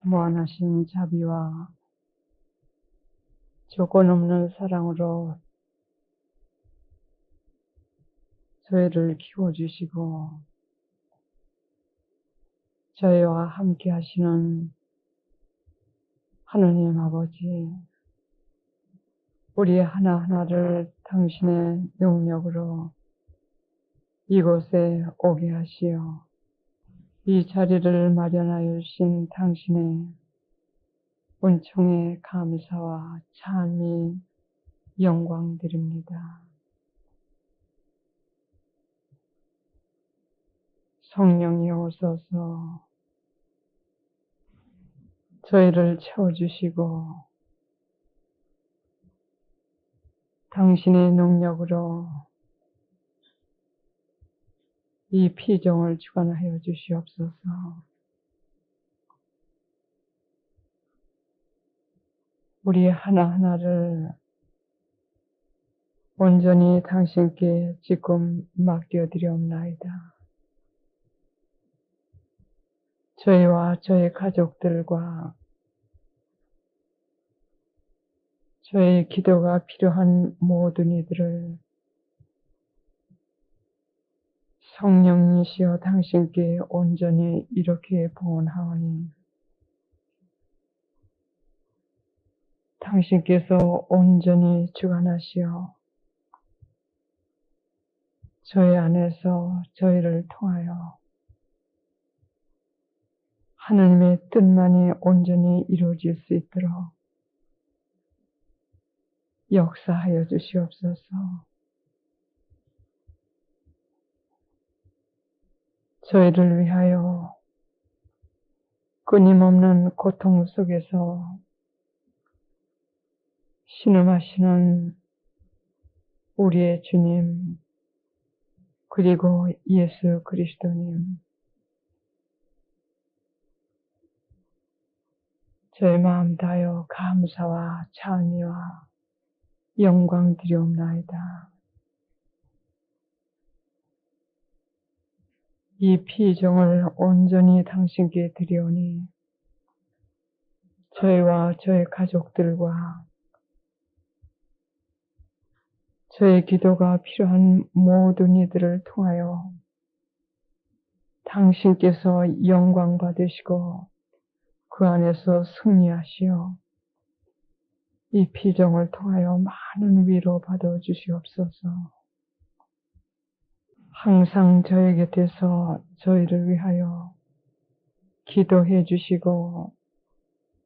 무한하신 자비와 조건 없는 사랑으로 저희를 키워주시고 저희와 함께 하시는 하느님 아버지, 우리 하나하나를 당신의 능력으로 이곳에 오게 하시어 이 자리를 마련하여 주신 당신의 은총에 감사와 찬미, 영광 드립니다. 성령이 오셔서 저희를 채워주시고 당신의 능력으로 이 피정을 주관하여 주시옵소서. 우리 하나하나를 온전히 당신께 지금 맡겨드리옵나이다. 저희와 저희 가족들과 저희 기도가 필요한 모든 이들을 성령이시여 당신께 온전히 이렇게 봉헌하오니 당신께서 온전히 주관하시어 저희 안에서 저희를 통하여 하느님의 뜻만이 온전히 이루어질 수 있도록 역사하여 주시옵소서. 저희를 위하여 끊임없는 고통 속에서 신음하시는 우리의 주님, 그리고 예수 그리스도님, 저희 마음 다하여 감사와 찬미와 영광 드리옵나이다. 이 피정을 온전히 당신께 드리오니 저희와 저희 가족들과 저희 기도가 필요한 모든 이들을 통하여 당신께서 영광 받으시고 그 안에서 승리하시어 이 피정을 통하여 많은 위로 받아 주시옵소서. 항상 저희 곁에서 저희를 위하여 기도해 주시고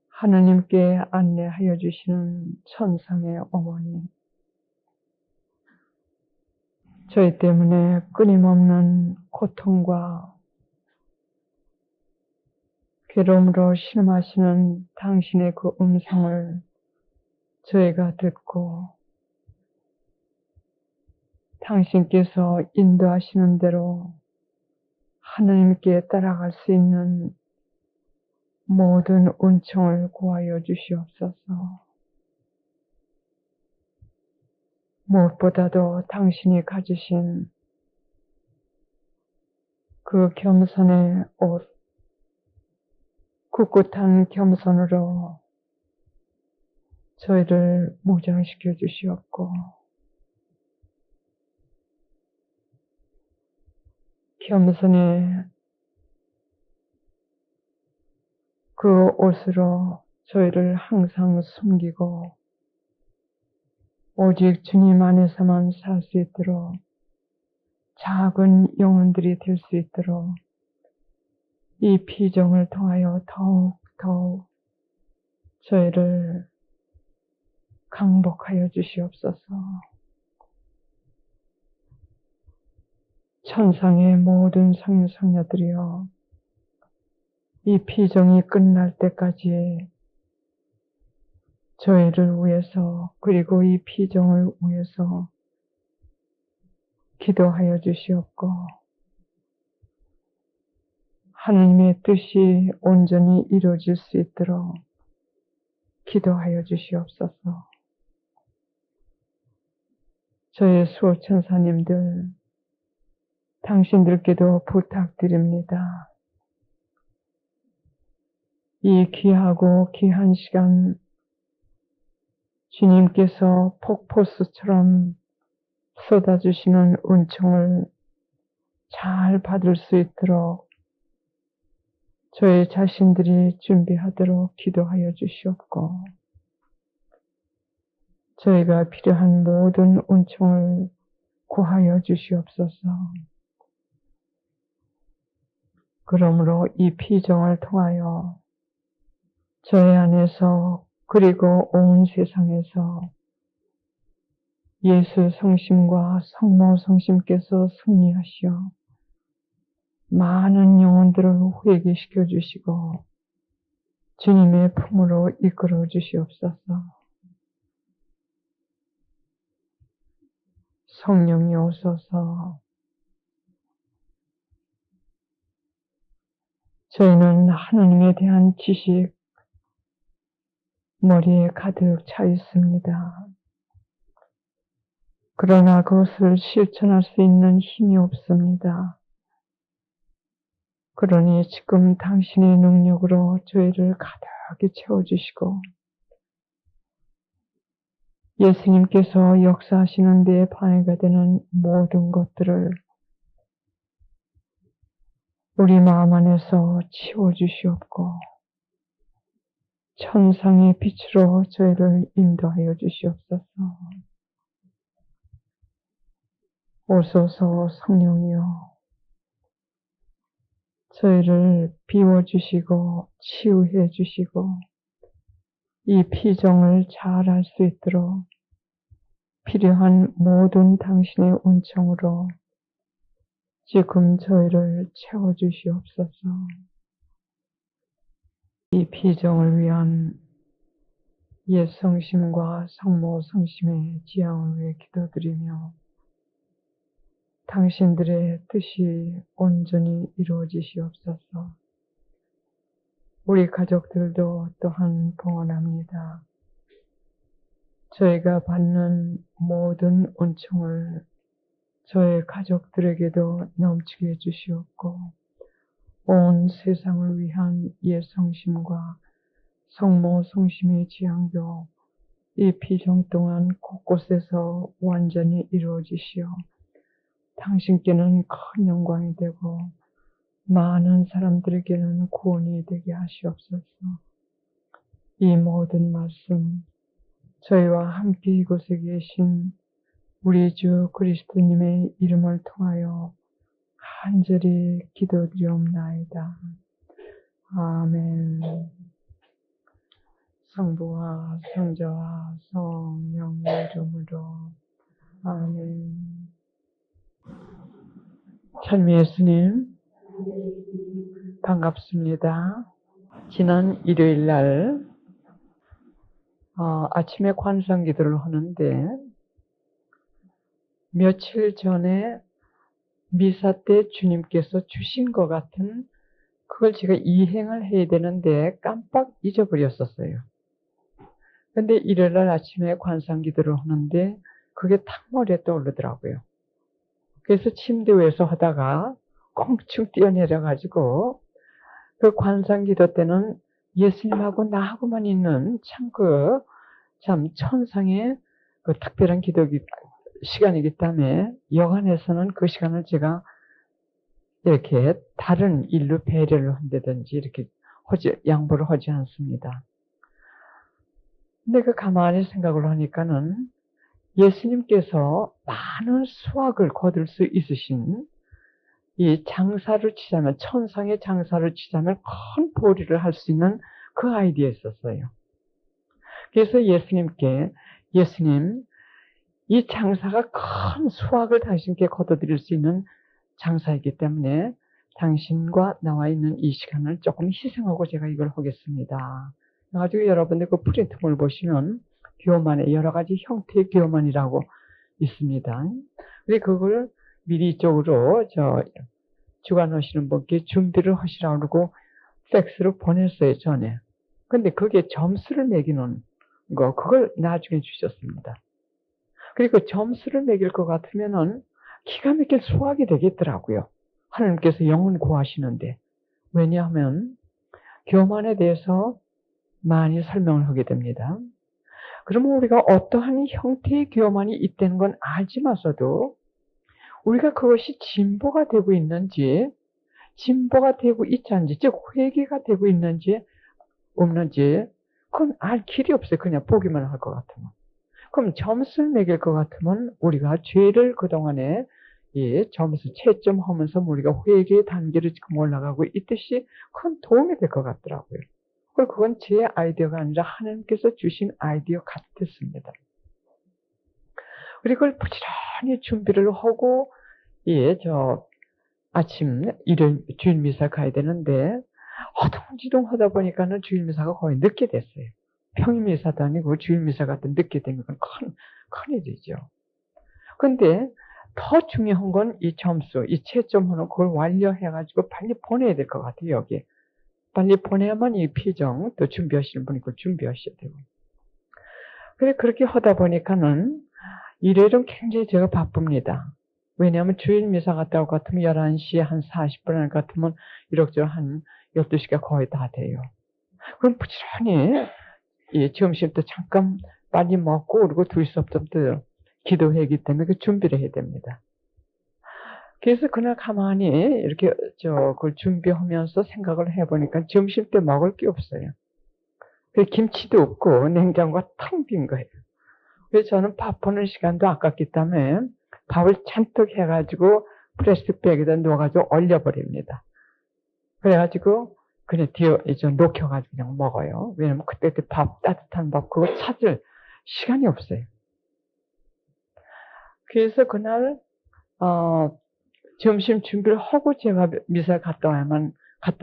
하느님께 안내하여 주시는 천상의 어머니, 저희 때문에 끊임없는 고통과 괴로움으로 신음하시는 당신의 그 음성을 저희가 듣고 당신께서 인도하시는 대로 하느님께 따라갈 수 있는 모든 은총을 구하여 주시옵소서. 무엇보다도 당신이 가지신 그 겸손의 옷, 꿋꿋한 겸손으로 저희를 무장시켜 주시옵고 겸손의 그 옷으로 저희를 항상 숨기고 오직 주님 안에서만 살 수 있도록 작은 영혼들이 될 수 있도록 이 피정을 통하여 더욱 저희를 강복하여 주시옵소서. 천상의 모든 성녀들이여, 이 피정이 끝날 때까지 저희를 위해서 그리고 이 피정을 위해서 기도하여 주시옵고 하느님의 뜻이 온전히 이루어질 수 있도록 기도하여 주시옵소서. 저의 수호천사님들, 당신들께도 부탁드립니다. 이 귀하고 귀한 시간 주님께서 폭포수처럼 쏟아주시는 은총을 잘 받을 수 있도록 저희 자신들이 준비하도록 기도하여 주시옵고, 저희가 필요한 모든 은총을 구하여 주시옵소서. 그러므로 이 피정을 통하여 저희 안에서 그리고 온 세상에서 예수 성심과 성모 성심께서 승리하시어 많은 영혼들을 회개시켜 주시고 주님의 품으로 이끌어 주시옵소서. 성령이 오소서. 저희는 하나님에 대한 지식 머리에 가득 차 있습니다. 그러나 그것을 실천할 수 있는 힘이 없습니다. 그러니 지금 당신의 능력으로 저희를 가득히 채워주시고 예수님께서 역사하시는 데에 방해가 되는 모든 것들을 우리 마음 안에서 치워주시옵고 천상의 빛으로 저희를 인도하여 주시옵소서. 오소서 성령이여, 저희를 비워주시고 치유해 주시고 이 피정을 잘 할 수 있도록 필요한 모든 당신의 은총으로 지금 저희를 채워주시옵소서. 이 피정을 위한 옛 성심과 성모 성심의 지향을 위해 기도드리며 당신들의 뜻이 온전히 이루어지시옵소서. 우리 가족들도 또한 봉헌합니다. 저희가 받는 모든 은총을 저의 가족들에게도 넘치게 해주시옵고 온 세상을 위한 옛 성심과 성모 성심의 지향도 이 피정 동안 곳곳에서 완전히 이루어지시어 당신께는 큰 영광이 되고 많은 사람들에게는 구원이 되게 하시옵소서. 이 모든 말씀 저희와 함께 이곳에 계신 우리 주 그리스도님의 이름을 통하여 간절히 기도드리옵나이다. 아멘. 성부와 성자와 성령의 이름으로 아멘. 찬미 예수님 반갑습니다. 지난 일요일 날 아침에 관상 기도를 하는데 며칠 전에 미사 때 주님께서 주신 것 같은 그걸 제가 이행을 해야 되는데 깜빡 잊어버렸었어요. 근데 일요일 날 아침에 관상 기도를 하는데 그게 탁 머리에 떠오르더라고요. 그래서 침대 위에서 하다가 껑충 뛰어내려가지고 그 관상 기도 때는 예수님하고 나하고만 있는 참 천상의 그 특별한 기도 시간이기 때문에 여간에서는 그 시간을 제가 이렇게 다른 일로 배려를 한다든지 이렇게 양보를 하지 않습니다. 근데 그 가만히 생각을 하니까는 예수님께서 많은 수확을 거둘 수 있으신 이 장사를 치자면 천상의 장사를 치자면 큰 보리를 할 수 있는 그 아이디어에 있었어요. 그래서 예수님 이 장사가 큰 수확을 당신께 거둬들일 수 있는 장사이기 때문에 당신과 나와 있는 이 시간을 조금 희생하고 제가 이걸 하겠습니다. 나중에 여러분들 그 프린트물 보시면 교만의 여러 가지 형태의 교만이라고 있습니다. 근데 그걸 미리 이쪽으로 주관하시는 분께 준비를 하시라고 그러고 팩스로 보냈어요, 전에. 근데 그게 점수를 매기는 거, 그걸 나중에 주셨습니다. 그리고 점수를 매길 것 같으면은 기가 막힐 수확이 되겠더라고요. 하나님께서 영혼 구하시는데. 왜냐하면 교만에 대해서 많이 설명을 하게 됩니다. 그러면 우리가 어떠한 형태의 교만이 있다는 건 알지마서도 우리가 그것이 진보가 되고 있는지, 진보가 되고 있지 않은지, 즉 회개가 되고 있는지 없는지 그건 알 길이 없어요. 그냥 보기만 할 것 같으면. 그럼 점수를 매길 것 같으면 우리가 죄를 그동안에 점수 채점하면서 우리가 회개의 단계를 지금 올라가고 있듯이 큰 도움이 될 것 같더라고요. 그리고 그건 제 아이디어가 아니라 하나님께서 주신 아이디어 같았습니다. 그리고 그걸 부지런히 준비를 하고 아침 일요일 주일 미사 가야 되는데 허둥지둥 하다 보니까는 주일 미사가 거의 늦게 됐어요. 평일 미사도 아니고 주일 미사 같은 늦게 된 건 큰일이죠. 근데 더 중요한 건 이 점수, 이 채점하는 그걸 완료해가지고 빨리 보내야 될 것 같아요, 여기. 빨리 보내야만 이 피정, 또 준비하시는 분이 그걸 준비하셔야 되고. 그래, 그렇게 하다 보니까는 일요일은 굉장히 제가 바쁩니다. 왜냐하면 주일 미사 갔다 올 것 같으면 11시에 한 40분 할 것 같으면 이럭저럭 한 12시가 거의 다 돼요. 그럼 부지런히 점심 때 잠깐 빨리 먹고 그리고 2시부터 기도회기 때문에 그 준비를 해야 됩니다. 그래서 그날 가만히 이렇게 그걸 준비하면서 생각을 해보니까 점심 때 먹을 게 없어요. 김치도 없고 냉장고가 텅 빈 거예요. 그래서 저는 밥 보는 시간도 아깝기 때문에 밥을 잔뜩 해가지고 플라스틱백에다 넣어가지고 얼려버립니다. 그래가지고 그냥 녹여가지고 그냥 먹어요. 왜냐면 그때 밥, 따뜻한 밥 그거 찾을 시간이 없어요. 그래서 그날 점심 준비를 하고 제가 미사를 갔다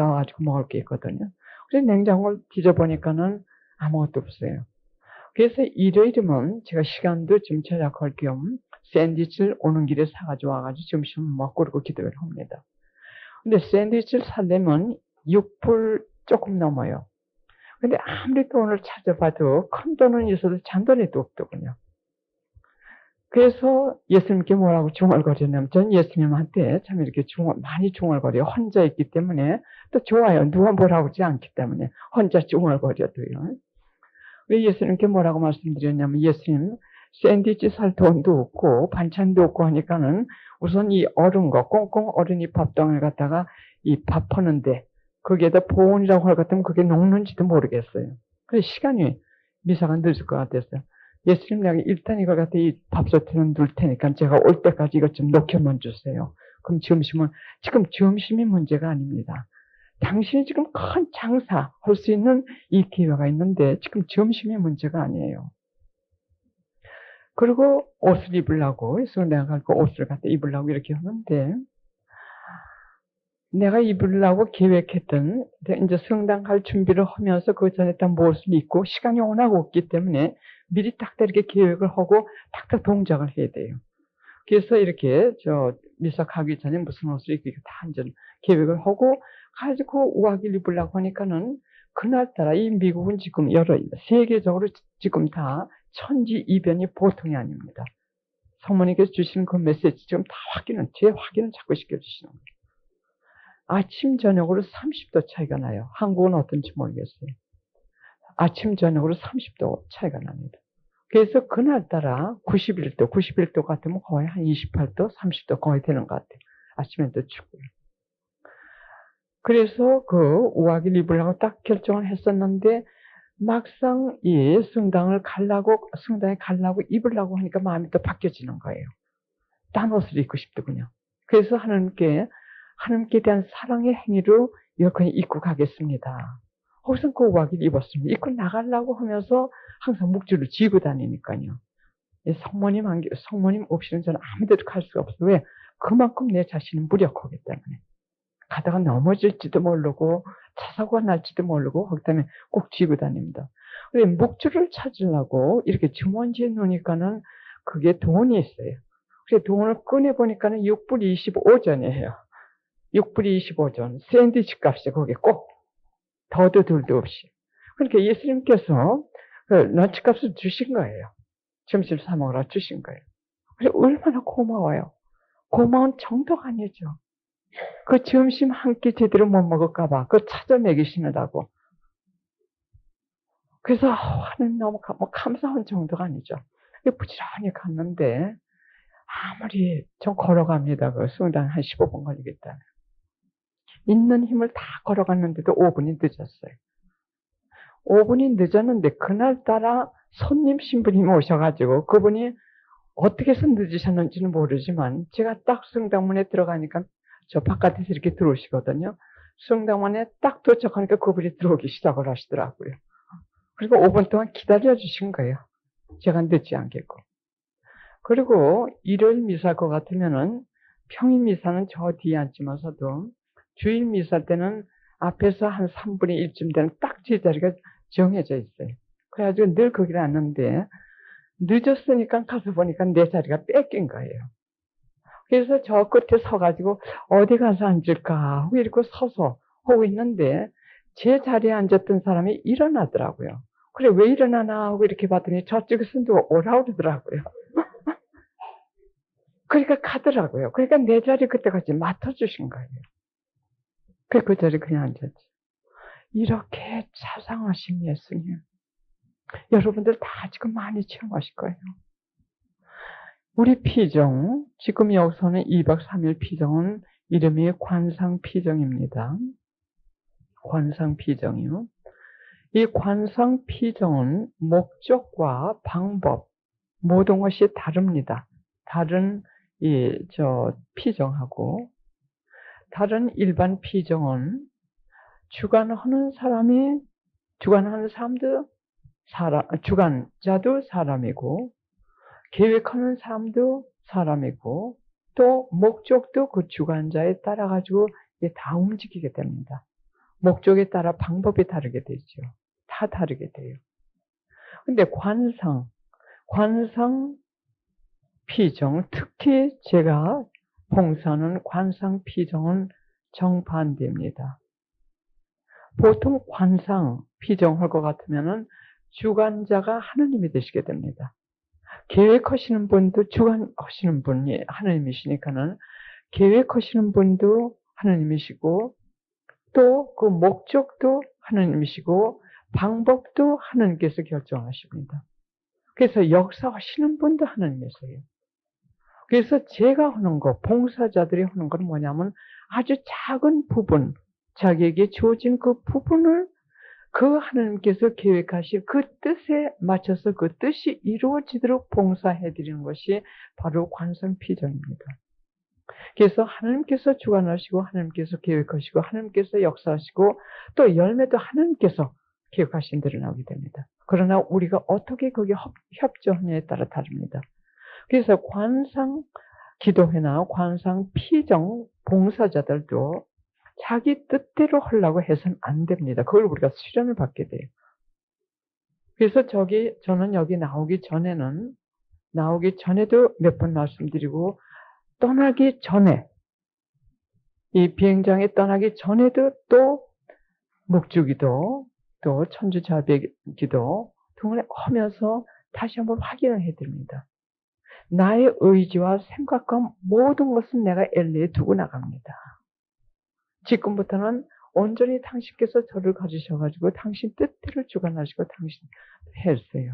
와가지고 먹을 게 있거든요. 그래서 냉장고를 뒤져보니까는 아무것도 없어요. 그래서 일요일이면 제가 시간도 좀 절약할 겸 샌드위치를 오는 길에 사가지고 와가지고 점심을 먹고 그러고 기도를 합니다. 근데 샌드위치를 사려면 6불 조금 넘어요. 근데 아무리 돈을 찾아봐도 큰 돈은 있어도 잔돈이 또 없더군요. 그래서 예수님께 뭐라고 중얼거리냐면 전 예수님한테 참 이렇게 많이 중얼거려요. 혼자 있기 때문에 또 좋아요. 누가 뭐라고 하지 않기 때문에 혼자 중얼거려도요. 왜 예수님께 뭐라고 말씀드렸냐면 예수님 샌드위치 살 돈도 없고 반찬도 없고 하니까는 우선 이 얼은 거 꽁꽁 얼은 이 밥덩을 갖다가 이 밥 하는데 거기에다 보온이라고 할 것 같으면 그게 녹는지도 모르겠어요. 그래서 시간이 미사가 늦을 것 같았어요. 예수님 내가 일단 이걸 갖다 이 밥솥에는 넣을 테니까 제가 올 때까지 이것 좀 녹여만 주세요. 그럼 지금 점심이 문제가 아닙니다. 당신이 지금 큰 장사 할 수 있는 이 기회가 있는데 지금 점심이 문제가 아니에요. 그리고 옷을 입으려고 그래서 내가 갖고 옷을 갖다 입으려고 이렇게 하는데 내가 입으려고 계획했던 이제 성당 갈 준비를 하면서 그 전에 딱 옷을 입고 시간이 워낙 없기 때문에 미리 딱 이렇게 계획을 하고 딱딱 동작을 해야 돼요. 그래서 이렇게 미사 가기 전에 무슨 옷을 입고 다 이제 계획을 하고 가지고 우아기를 입으려고 하니까는 그날따라 이 미국은 지금 세계적으로 지금 다 천지이변이 보통이 아닙니다. 성모님께서 주시는 그 메시지 지금 다 제 확인을 자꾸 시켜주시는 거예요. 아침 저녁으로 30도 차이가 나요. 한국은 어떤지 모르겠어요. 아침 저녁으로 30도 차이가 납니다. 그래서 그날따라 91도 같으면 거의 한 28도, 30도 거의 되는 것 같아요. 아침에도 춥고요. 그래서 그 우아기를 입으려고 딱 결정을 했었는데 막상 이 성당에 가려고 입으려고 하니까 마음이 또 바뀌어지는 거예요. 딴 옷을 입고 싶더군요. 그래서 하나님께 대한 사랑의 행위로 이렇게 입고 가겠습니다. 거기서 그 우아기를 입었습니다. 입고 나가려고 하면서 항상 묵주를 쥐고 다니니까요. 성모님 없이는 저는 아무 데도 갈 수가 없어요. 왜? 그만큼 내 자신은 무력하기 때문에. 가다가 넘어질지도 모르고 차사고가 날지도 모르고 그렇기 때문에 꼭 쥐고 다닙니다. 왜? 묵주를 찾으려고 이렇게 주머니에 놓으니까는 그게 돈이 있어요. 그래서 돈을 꺼내보니까는 6불 25전이에요. 6불 25전. 샌드위치 값이 거기에 꼭 더도 둘도 없이. 그러니까 예수님께서 그 런치값을 주신 거예요. 점심 사 먹으라 주신 거예요. 그래서 얼마나 고마워요. 고마운 정도가 아니죠. 그 점심 한 끼 제대로 못 먹을까봐 그거 찾아 먹이시느라고. 그래서 하나님 너무 뭐 감사한 정도가 아니죠. 부지런히 갔는데 아무리 좀 걸어갑니다. 그 수영장 한 15분 걸리겠다. 있는 힘을 다 걸어갔는데도 5분이 늦었어요. 5분이 늦었는데 그날따라 손님 신부님이 오셔가지고 그분이 어떻게 해서 늦으셨는지는 모르지만 제가 딱 수영장문에 들어가니까 저 바깥에서 이렇게 들어오시거든요. 수영장문에 딱 도착하니까 그분이 들어오기 시작을 하시더라고요. 그리고 5분 동안 기다려주신 거예요. 제가 늦지 않겠고. 그리고 일요일 미사 것 같으면은 평일 미사는 저 뒤에 앉지만서도 주일 미사 때는 앞에서 한 3분의 1쯤 되는 딱 제 자리가 정해져 있어요. 그래가지고 늘 거기를 앉는데 늦었으니까 가서 보니까 내 자리가 뺏긴 거예요. 그래서 저 끝에 서가지고 어디 가서 앉을까 하고 이렇게 서서 하고 있는데 제 자리에 앉았던 사람이 일어나더라고요. 그래 왜 일어나나 하고 이렇게 봤더니 저쪽에서 누가 오라 그러더라고요. 그러니까 가더라고요. 그러니까 내 자리 그때까지 맡아주신 거예요. 그래서 그 자리에 그냥 앉았지. 이렇게 자상하신 예수님. 여러분들 다 지금 많이 체험하실 거예요. 우리 피정, 지금 여기서는 2박 3일 피정은 이름이 관상피정입니다. 관상피정이요. 이 관상피정은 목적과 방법, 모든 것이 다릅니다. 다른 피정하고, 다른 일반 피정은 주관하는 사람도 주관자도 사람이고, 계획하는 사람도 사람이고, 또 목적도 그 주관자에 따라 가지고 다 움직이게 됩니다. 목적에 따라 방법이 다르게 되죠. 다 다르게 돼요. 근데 관상 피정, 특히 제가 봉사하는 관상 피정은 정반대입니다. 보통 관상 피정할 것 같으면은 주관자가 하느님이 되시게 됩니다. 계획하시는 분도 주관하시는 분이 하느님이시니까는 계획하시는 분도 하느님이시고 또 그 목적도 하느님이시고 방법도 하느님께서 결정하십니다. 그래서 역사하시는 분도 하느님이세요. 그래서 제가 하는 거, 봉사자들이 하는 건 뭐냐면 아주 작은 부분, 자기에게 주어진 그 부분을 그 하나님께서 계획하신 그 뜻에 맞춰서 그 뜻이 이루어지도록 봉사해드리는 것이 바로 관상피정입니다. 그래서 하나님께서 주관하시고 하나님께서 계획하시고 하나님께서 역사하시고 또 열매도 하나님께서 계획하신 대로 나오게 됩니다. 그러나 우리가 어떻게 거기에 협조하느냐에 따라 다릅니다. 그래서 관상 기도회나 관상 피정 봉사자들도 자기 뜻대로 하려고 해서는 안 됩니다. 그걸 우리가 수련을 받게 돼요. 그래서 저는 여기 나오기 전에도 몇 번 말씀드리고, 떠나기 전에, 이 비행장에 떠나기 전에도 또 묵주기도, 또 천주자비기도 등을 하면서 다시 한번 확인을 해드립니다. 나의 의지와 생각과 모든 것은 내가 엘리에 두고 나갑니다. 지금부터는 온전히 당신께서 저를 가지셔가지고 당신 뜻대로 주관하시고 당신 해주세요.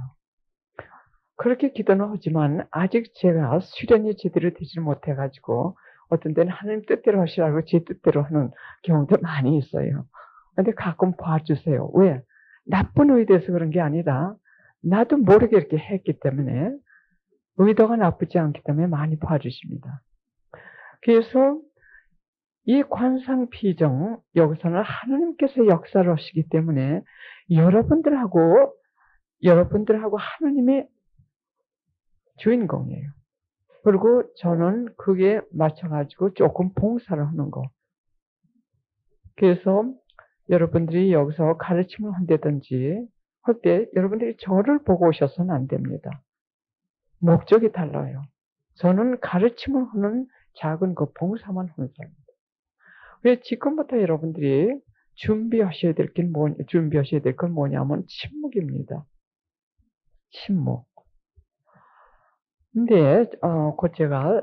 그렇게 기도는 하지만 아직 제가 수련이 제대로 되지 못해가지고 어떤 때는 하나님 뜻대로 하시라고 제 뜻대로 하는 경우도 많이 있어요. 근데 가끔 봐주세요. 왜? 나쁜 의도에서 그런 게 아니라 나도 모르게 이렇게 했기 때문에 의도가 나쁘지 않기 때문에 많이 봐주십니다. 그래서 이 관상피정, 여기서는 하나님께서 역사를 하시기 때문에 여러분들하고 하나님의 주인공이에요. 그리고 저는 그게 맞춰가지고 조금 봉사를 하는 거. 그래서 여러분들이 여기서 가르침을 한다든지 할 때 여러분들이 저를 보고 오셔서는 안 됩니다. 목적이 달라요. 저는 가르침을 하는 작은 그 봉사만 하는 사람입니다. 왜 지금부터 여러분들이 준비하셔야 될 건 뭐냐면 침묵입니다. 침묵. 근데 곧 제가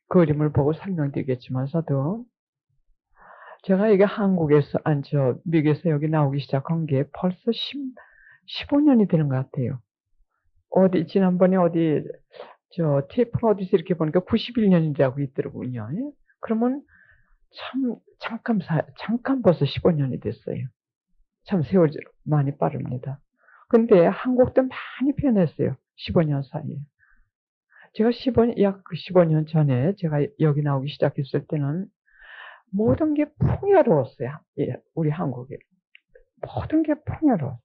그림을 보고 설명드리겠지만서도 제가 이게 한국에서, 미국에서 여기 나오기 시작한 게 벌써 15년이 되는 것 같아요. 지난번에 테이프 어디서 이렇게 보니까 91년이라고 있더라고요. 예? 그러면 잠깐 벌써 15년이 됐어요. 참 세월이 많이 빠릅니다. 근데 한국도 많이 변했어요. 15년 사이에. 제가 약 15년 전에 제가 여기 나오기 시작했을 때는 모든 게 풍요로웠어요. 예, 우리 한국에. 모든 게 풍요로웠어요.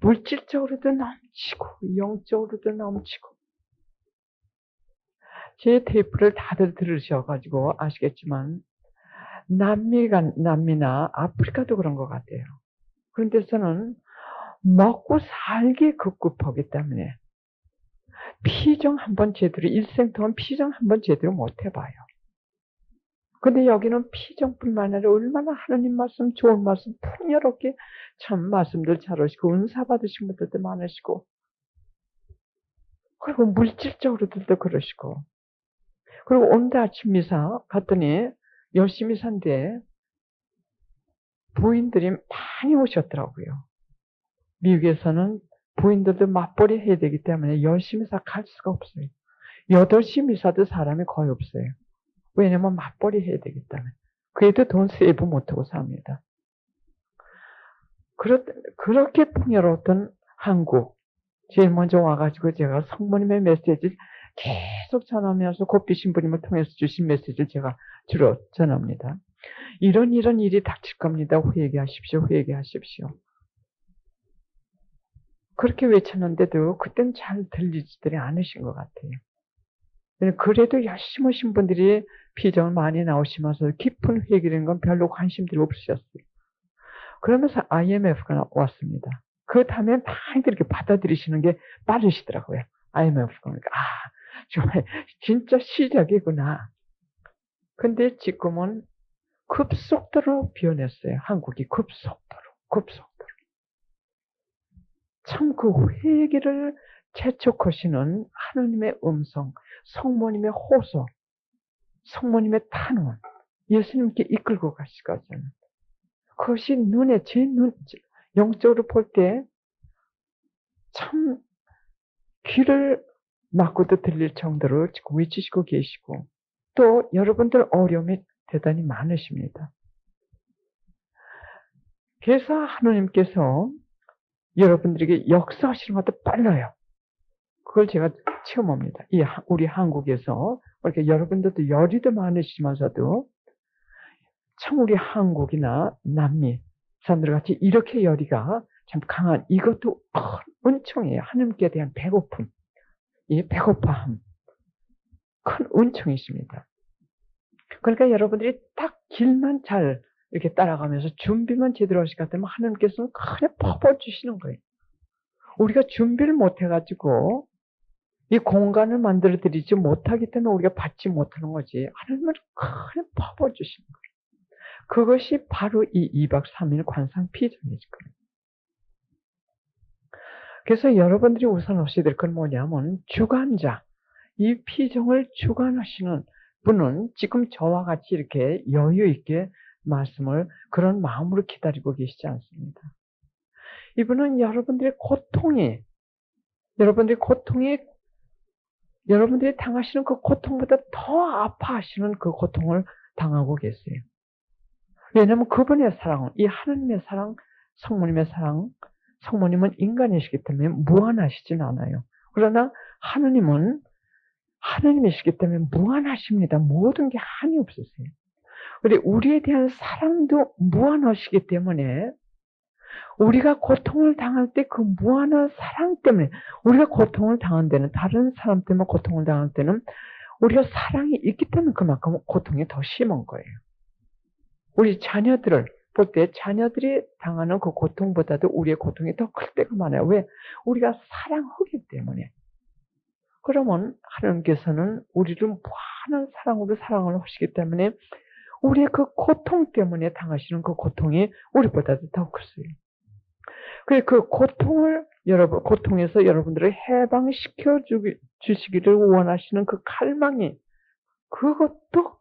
물질적으로도 넘치고, 영적으로도 넘치고. 제 테이프를 다들 들으셔가지고 아시겠지만, 남미나 아프리카도 그런 것 같아요. 그런 데서는 먹고 살기 급급하기 때문에 피정 한번 제대로, 일생 동안 피정 한번 제대로 못 해봐요. 근데 여기는 피정뿐만 아니라 얼마나 하나님 말씀, 좋은 말씀, 풍요롭게 참 말씀들 잘 오시고, 은사 받으신 분들도 많으시고, 그리고 물질적으로도 그러시고, 그리고 오늘 아침 미사 갔더니 열심히 산데 부인들이 많이 오셨더라고요. 미국에서는 부인들도 맞벌이 해야 되기 때문에 열심히 갈 수가 없어요. 8시 미사도 사람이 거의 없어요. 왜냐면 맞벌이 해야 되기 때문에. 그래도 돈 세이브 못하고 삽니다. 그렇게 풍요로웠던 한국. 제일 먼저 와가지고 제가 성모님의 메시지 계속 전하면서 곱비 신부님을 통해서 주신 메시지를 제가 주로 전합니다. 이런 일이 닥칠 겁니다. 회개하십시오. 회개하십시오. 그렇게 외쳤는데도 그땐 잘 들리지들이 않으신 것 같아요. 그래도 열심히 오신 분들이 피정을 많이 나오시면서 깊은 회개라는 건 별로 관심들이 없으셨어요. 그러면서 IMF가 왔습니다. 그 다음에 많이들 이렇게 받아들이시는 게 빠르시더라고요. IMF가 오니까, 정말 진짜 시작이구나. 근데 지금은 급속도로 변했어요. 한국이 급속도로. 참 그 회개를 재촉하시는 하나님의 음성, 성모님의 호소, 성모님의 탄원, 예수님께 이끌고 가시거든요. 그것이 영적으로 볼 때 참 귀를 막고도 들릴 정도로 지금 외치시고 계시고, 또 여러분들 어려움이 대단히 많으십니다. 그래서 하나님께서 여러분들에게 역사하시는 것도 빨라요. 그걸 제가 체험합니다. 우리 한국에서 이렇게 여러분들도 열의도 많으시면서도 참 우리 한국이나 남미 사람들 같이 이렇게 열의가 참 강한, 이것도 큰 은총이에요. 하나님께 대한 배고픔, 이 배고파함, 큰 은총이십니다. 그러니까 여러분들이 딱 길만 잘 이렇게 따라가면서 준비만 제대로 하실 것 같으면 하나님께서는 그냥 퍼부어주시는 거예요. 우리가 준비를 못해가지고 이 공간을 만들어드리지 못하기 때문에 우리가 받지 못하는 거지. 하나님은 그냥 퍼부어주시는 거예요. 그것이 바로 이 2박 3일 관상 피정이지. 그래서 여러분들이 우선 하셔야 될 건 뭐냐면 주관자, 이 피정을 주관하시는 분은 지금 저와 같이 이렇게 여유 있게 말씀을 그런 마음으로 기다리고 계시지 않습니다. 이분은 여러분들이 여러분들이 당하시는 그 고통보다 더 아파하시는 그 고통을 당하고 계세요. 왜냐하면 그분의 사랑은, 이 하나님의 사랑, 성모님의 사랑, 성모님은 인간이시기 때문에 무한하시진 않아요. 그러나 하나님이시기 때문에 무한하십니다. 모든 게 한이 없으세요. 그런데 우리에 대한 사랑도 무한하시기 때문에 우리가 고통을 당할 때 그 무한한 사랑 때문에, 우리가 고통을 당한 데는, 다른 사람 때문에 고통을 당할 때는 우리가 사랑이 있기 때문에 그만큼 고통이 더 심한 거예요. 우리 자녀들을 볼 때 자녀들이 당하는 그 고통보다도 우리의 고통이 더 클 때가 많아요. 왜? 우리가 사랑하기 때문에. 그러면 하나님께서는 우리를 무한한 사랑으로 사랑을 하시기 때문에 우리의 그 고통 때문에 당하시는 그 고통이 우리보다도 더 크세요. 그 고통에서 여러분들을 해방시켜 주시기를 원하시는 그 갈망이, 그것도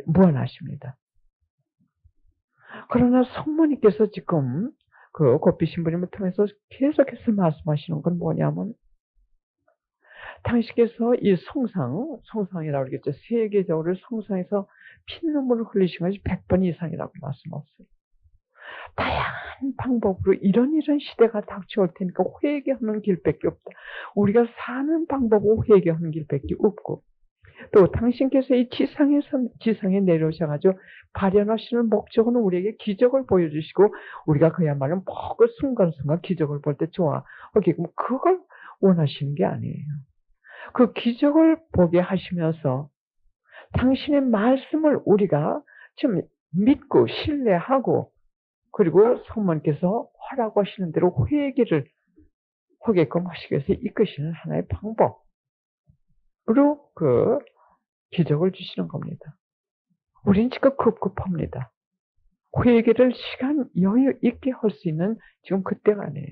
무한하십니다. 그러나 성모님께서 지금 그 고삐 신부님을 통해서 계속해서 말씀하시는 건 뭐냐면, 당신께서 이 성상이라고 그러겠죠. 세계적으로 성상에서 피눈물을 흘리신 것이 100번 이상이라고 말씀하셨어요. 다양한 방법으로 이런 시대가 닥쳐올 테니까 회개하는 길밖에 없다. 우리가 사는 방법으로 회개하는 길밖에 없고, 또 당신께서 이 지상에 내려오셔가지고 발현하시는 목적은 우리에게 기적을 보여주시고, 우리가 그야말로 그 순간순간 기적을 볼 때 좋아. 그걸 원하시는 게 아니에요. 그 기적을 보게 하시면서 당신의 말씀을 우리가 좀 믿고 신뢰하고, 그리고 성모님께서 허락하시는 대로 회개를 하게끔 하시기 위해서 이끄시는 하나의 방법으로 그 기적을 주시는 겁니다. 우린 지금 급급합니다. 회개를 시간 여유 있게 할 수 있는 지금 그때가 아니에요.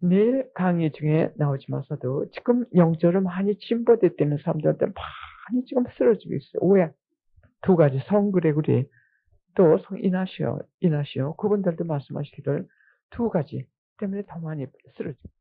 내일 강의 중에 나오지만서도 지금 영적으로 많이 진보됐다는 사람들한테 많이 지금 쓰러지고 있어요. 왜? 두 가지, 성 그레고리 또 성 이나시오 그분들도 말씀하시기를 두 가지 때문에 더 많이 쓰러집니다.